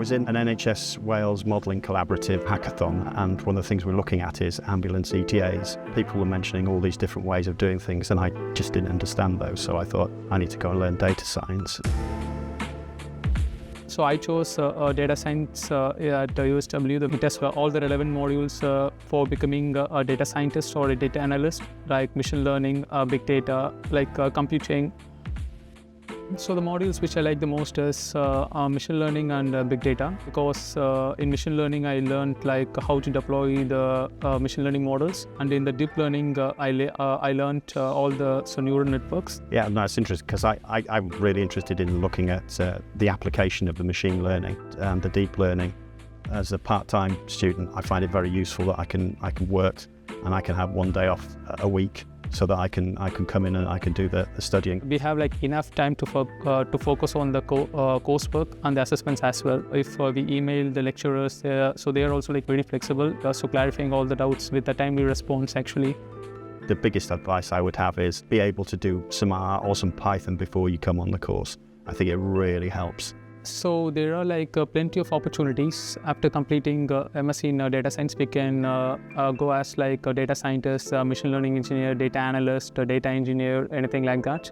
was in an NHS Wales modelling collaborative hackathon, and one of the things we're looking at is ambulance ETAs. People were mentioning all these different ways of doing things, and I just didn't understand those, so I thought I need to go and learn data science. So I chose data science at USW. It has all the relevant modules for becoming a data scientist or a data analyst, like machine learning, big data, like computing. So the modules which I like the most is machine learning and big data, because in machine learning I learned like how to deploy the machine learning models, and in the deep learning I learned all the neural networks. Yeah, no, it's interesting because I'm really interested in looking at the application of the machine learning and the deep learning. As a part-time student, I find it very useful that I can work and I can have one day off a week, so that I can come in and I can do the studying. We have like enough time to focus on the coursework and the assessments as well. If we email the lecturers, so they are also like very flexible, so clarifying all the doubts with a timely response actually. The biggest advice I would have is be able to do some R or some Python before you come on the course. I think it really helps. So there are like plenty of opportunities. After completing MSc in data science, we can go as like a data scientist, machine learning engineer, data analyst, data engineer, anything like that.